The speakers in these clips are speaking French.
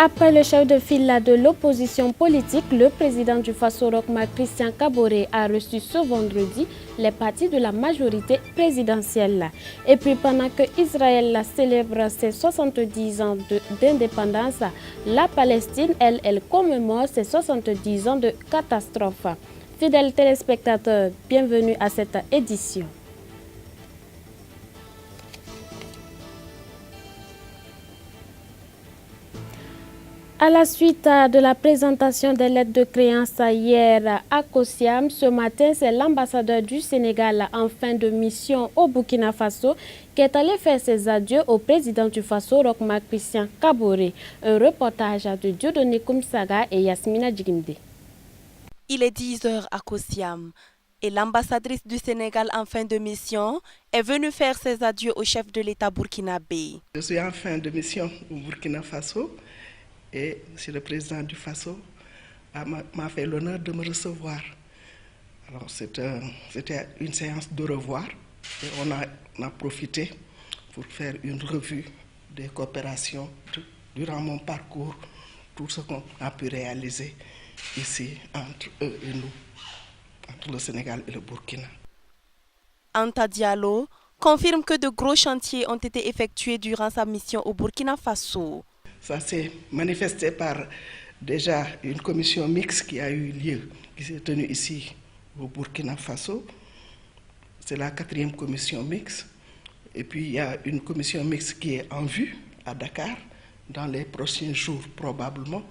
Après le chef de file de l'opposition politique, le président du Faso Roch Marc Christian Kaboré a reçu ce vendredi les partis de la majorité présidentielle. Et puis pendant que Israël célèbre ses 70 ans d'indépendance, la Palestine, elle commémore ses 70 ans de catastrophe. Fidèles téléspectateurs, bienvenue à cette édition. À la suite de la présentation des lettres de créance hier à Kosiam, ce matin, c'est l'ambassadeur du Sénégal en fin de mission au Burkina Faso qui est allé faire ses adieux au président du Faso, Roch Marc Christian Kaboré. Un reportage de Dieudonné Koumsaga et Yasmina Djigimde. Il est 10 h à Kosiam et l'ambassadrice du Sénégal en fin de mission est venue faire ses adieux au chef de l'État burkinabé. Je suis en fin de mission au Burkina Faso. Et M. le président du Faso m'a fait l'honneur de me recevoir. Alors c'était une séance de revoir et on a profité pour faire une revue des coopérations durant mon parcours, tout ce qu'on a pu réaliser ici entre eux et nous, entre le Sénégal et le Burkina. Anta Diallo confirme que de gros chantiers ont été effectués durant sa mission au Burkina Faso. Ça s'est manifesté par déjà une commission mixte qui a eu lieu, qui s'est tenue ici au Burkina Faso. C'est la 4e commission mixte. Et puis il y a une commission mixte qui est en vue à Dakar. Dans les prochains jours probablement,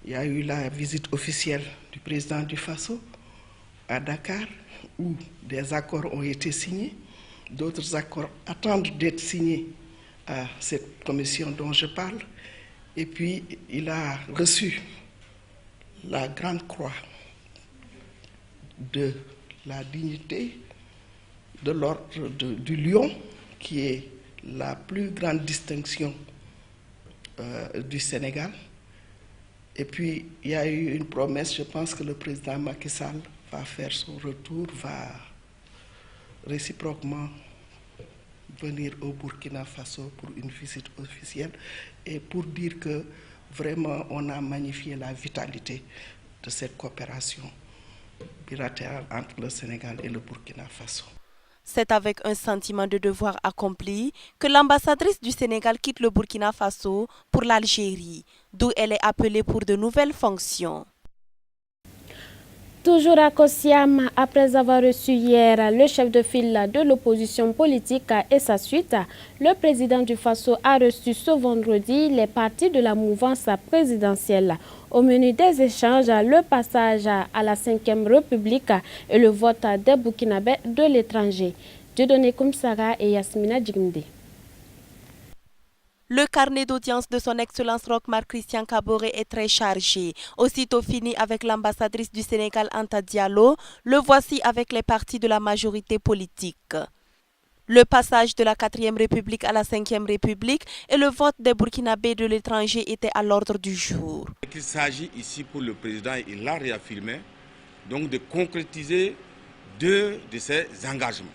il y a eu la visite officielle du président du Faso à Dakar où des accords ont été signés. D'autres accords attendent d'être signés à cette commission dont je parle. Et puis, il a reçu la Grande Croix de la dignité de l'ordre du Lion, qui est la plus grande distinction du Sénégal. Et puis, il y a eu une promesse, je pense que le président Macky Sall va faire son retour, va réciproquement venir au Burkina Faso pour une visite officielle et pour dire que vraiment on a magnifié la vitalité de cette coopération bilatérale entre le Sénégal et le Burkina Faso. C'est avec un sentiment de devoir accompli que l'ambassadrice du Sénégal quitte le Burkina Faso pour l'Algérie, d'où elle est appelée pour de nouvelles fonctions. Toujours à Kosiam, après avoir reçu hier le chef de file de l'opposition politique et sa suite, le président du Faso a reçu ce vendredi les partis de la mouvance présidentielle. Au menu des échanges, le passage à la 5e République et le vote des Burkinabés de l'étranger. Dieudonné Koumsaga et Yasmina Djigimde. Le carnet d'audience de son Excellence Roch Marc Christian Kaboré est très chargé. Aussitôt fini avec l'ambassadrice du Sénégal Anta Diallo, le voici avec les partis de la majorité politique. Le passage de la 4e République à la 5e République et le vote des Burkinabés de l'étranger étaient à l'ordre du jour. Il s'agit ici pour le président, il l'a réaffirmé, donc de concrétiser deux de ses engagements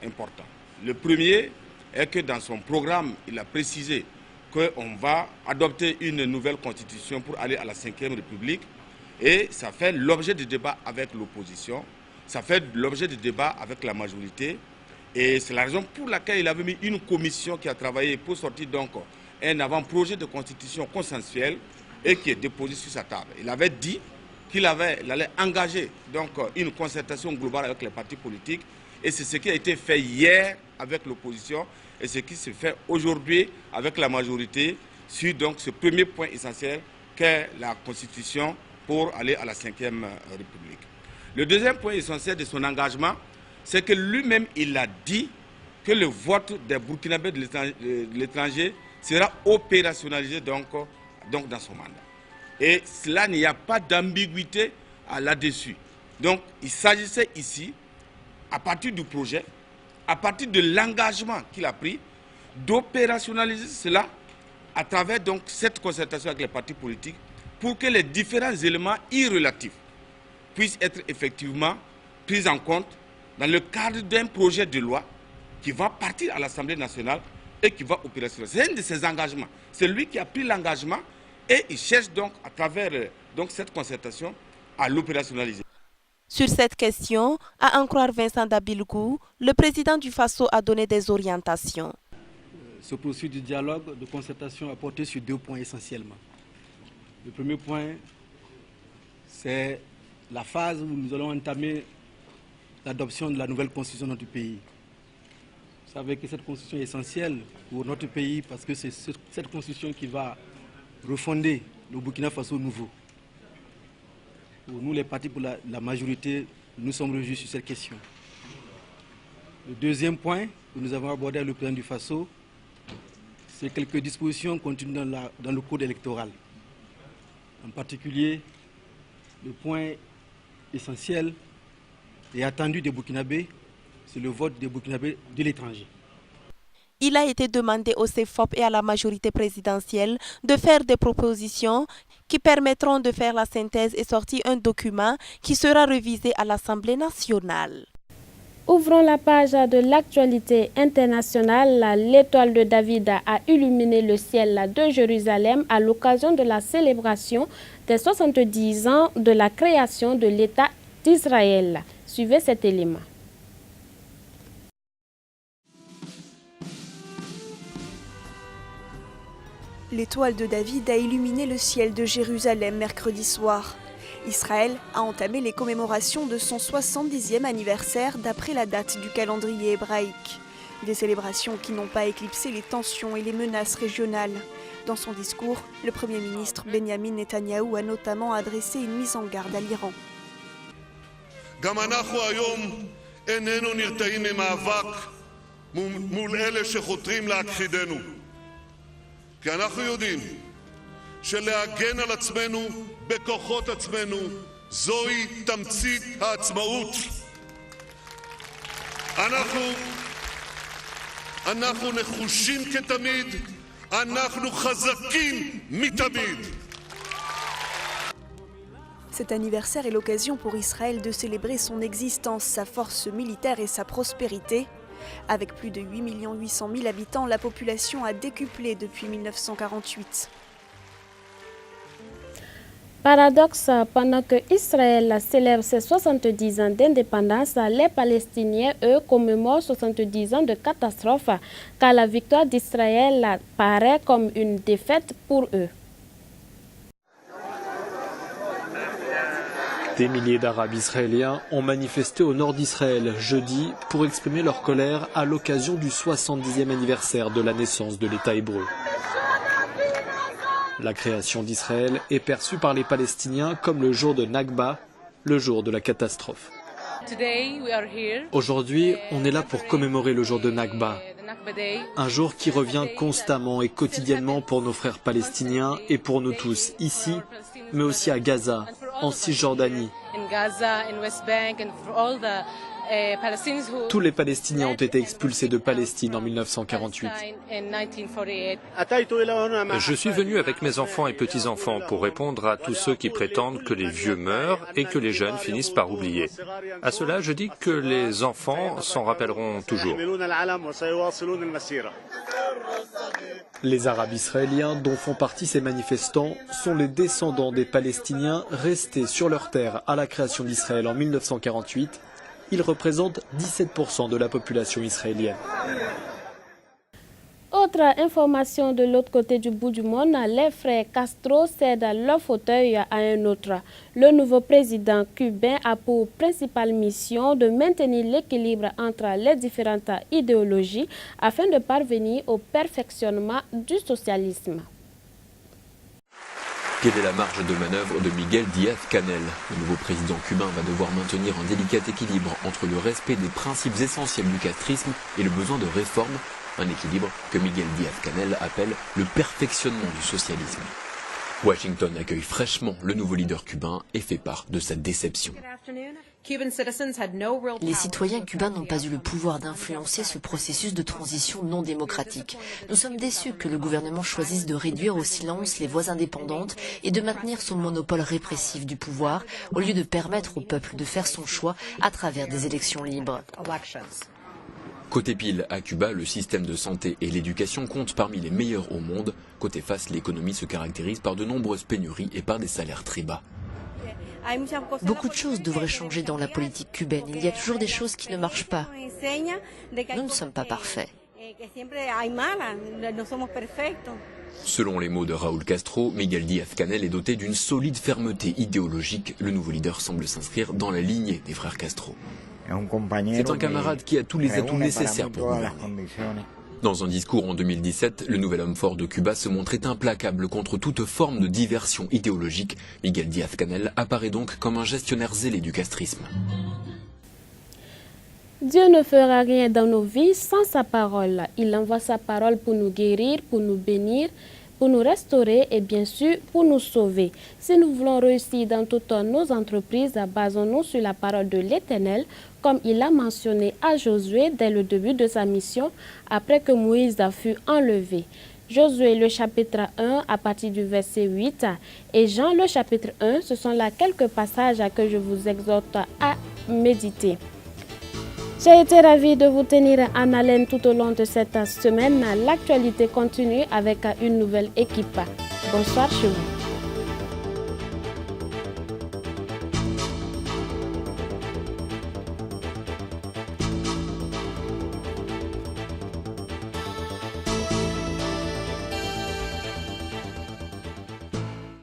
importants. Le premier est que dans son programme, il a précisé qu'on va adopter une nouvelle constitution pour aller à la 5e République. Et ça fait l'objet de débats avec l'opposition, ça fait l'objet de débats avec la majorité. Et c'est la raison pour laquelle il avait mis une commission qui a travaillé pour sortir donc un avant-projet de constitution consensuelle et qui est déposé sur sa table. Il avait dit qu'il allait engager donc une concertation globale avec les partis politiques. Et c'est ce qui a été fait hier avec l'opposition et ce qui se fait aujourd'hui avec la majorité sur donc ce premier point essentiel qu'est la Constitution pour aller à la 5e République. Le deuxième point essentiel de son engagement, c'est que lui-même, il a dit que le vote des Burkinabés de l'étranger sera opérationnalisé donc dans son mandat. Et cela, il n'y a pas d'ambiguïté là-dessus. Donc, il s'agissait ici, à partir du projet, à partir de l'engagement qu'il a pris, d'opérationnaliser cela à travers donc cette concertation avec les partis politiques pour que les différents éléments irrelatifs puissent être effectivement pris en compte dans le cadre d'un projet de loi qui va partir à l'Assemblée nationale et qui va opérationnaliser. C'est un de ses engagements. C'est lui qui a pris l'engagement Et il cherche donc, à travers cette concertation, à l'opérationnaliser. Sur cette question, à en croire Vincent Dabilgou, le président du Faso a donné des orientations. Ce processus de dialogue, de concertation a porté sur 2 points essentiellement. Le premier point, c'est la phase où nous allons entamer l'adoption de la nouvelle constitution de notre pays. Vous savez que cette constitution est essentielle pour notre pays parce que c'est cette constitution qui va refonder le Burkina Faso nouveau. Pour nous, les partis pour la majorité, nous sommes réjouis sur cette question. Le deuxième point que nous avons abordé avec le président du Faso, c'est quelques dispositions contenues dans le code électoral. En particulier, le point essentiel et attendu des Burkinabés, c'est le vote des Burkinabés de l'étranger. Il a été demandé au CEFOP et à la majorité présidentielle de faire des propositions qui permettront de faire la synthèse et sortir un document qui sera révisé à l'Assemblée nationale. Ouvrons la page de l'actualité internationale. L'étoile de David a illuminé le ciel de Jérusalem à l'occasion de la célébration des 70 ans de la création de l'État d'Israël. Suivez cet élément. L'étoile de David a illuminé le ciel de Jérusalem mercredi soir. Israël a entamé les commémorations de son 70e anniversaire d'après la date du calendrier hébraïque. Des célébrations qui n'ont pas éclipsé les tensions et les menaces régionales. Dans son discours, le Premier ministre Benjamin Netanyahou a notamment adressé une mise en garde à l'Iran. גם אנחנו היום איננו נרתעים ממאבק מול אלה שחותרים להכחידנו. כי אנחנו יודעים שלהגן על עצמנו בכוחות עצמנו זוהי תמצית העצמאות. אנחנו נחושים כתמיד, אנחנו חזקים מתמיד. Cet anniversaire est l'occasion pour Israël de célébrer son existence, sa force militaire et sa prospérité. Avec plus de 8 800 000 habitants, la population a décuplé depuis 1948. Paradoxe, pendant que Israël célèbre ses 70 ans d'indépendance, les Palestiniens, eux, commémorent 70 ans de catastrophe, car la victoire d'Israël paraît comme une défaite pour eux. Des milliers d'Arabes israéliens ont manifesté au nord d'Israël jeudi pour exprimer leur colère à l'occasion du 70e anniversaire de la naissance de l'État hébreu. La création d'Israël est perçue par les Palestiniens comme le jour de Nakba, le jour de la catastrophe. Aujourd'hui, on est là pour commémorer le jour de Nakba, un jour qui revient constamment et quotidiennement pour nos frères palestiniens et pour nous tous, ici, mais aussi à Gaza, en Cisjordanie. Tous les Palestiniens ont été expulsés de Palestine en 1948. Je suis venu avec mes enfants et petits-enfants pour répondre à tous ceux qui prétendent que les vieux meurent et que les jeunes finissent par oublier. À cela, je dis que les enfants s'en rappelleront toujours. Les Arabes israéliens, dont font partie ces manifestants, sont les descendants des Palestiniens restés sur leur terre à la création d'Israël en 1948. Ils représentent 17% de la population israélienne. Autre information de l'autre côté du bout du monde, les frères Castro cèdent leur fauteuil à un autre. Le nouveau président cubain a pour principale mission de maintenir l'équilibre entre les différentes idéologies afin de parvenir au perfectionnement du socialisme. Quelle est la marge de manœuvre de Miguel Díaz-Canel? Le nouveau président cubain va devoir maintenir un délicat équilibre entre le respect des principes essentiels du castrisme et le besoin de réforme, un équilibre que Miguel Díaz-Canel appelle le perfectionnement du socialisme. Washington accueille fraîchement le nouveau leader cubain et fait part de sa déception. Les citoyens cubains n'ont pas eu le pouvoir d'influencer ce processus de transition non démocratique. Nous sommes déçus que le gouvernement choisisse de réduire au silence les voix indépendantes et de maintenir son monopole répressif du pouvoir au lieu de permettre au peuple de faire son choix à travers des élections libres. Côté pile, à Cuba, le système de santé et l'éducation comptent parmi les meilleurs au monde. Côté face, l'économie se caractérise par de nombreuses pénuries et par des salaires très bas. Beaucoup de choses devraient changer dans la politique cubaine. Il y a toujours des choses qui ne marchent pas. Nous ne sommes pas parfaits. Selon les mots de Raúl Castro, Miguel Díaz-Canel est doté d'une solide fermeté idéologique. Le nouveau leader semble s'inscrire dans la lignée des frères Castro. C'est un camarade qui a tous les atouts nécessaires pour gouverner. Dans un discours en 2017, le nouvel homme fort de Cuba se montrait implacable contre toute forme de diversion idéologique. Miguel Díaz-Canel apparaît donc comme un gestionnaire zélé du castrisme. Dieu ne fera rien dans nos vies sans sa parole. Il envoie sa parole pour nous guérir, pour nous bénir, pour nous restaurer et bien sûr pour nous sauver. Si nous voulons réussir dans toutes nos entreprises, basons-nous sur la parole de l'Éternel, comme il a mentionné à Josué dès le début de sa mission, après que Moïse fut enlevé. Josué le chapitre 1 à partir du verset 8 et Jean le chapitre 1, ce sont là quelques passages que je vous exhorte à méditer. J'ai été ravie de vous tenir en haleine tout au long de cette semaine. L'actualité continue avec une nouvelle équipe. Bonsoir chez vous.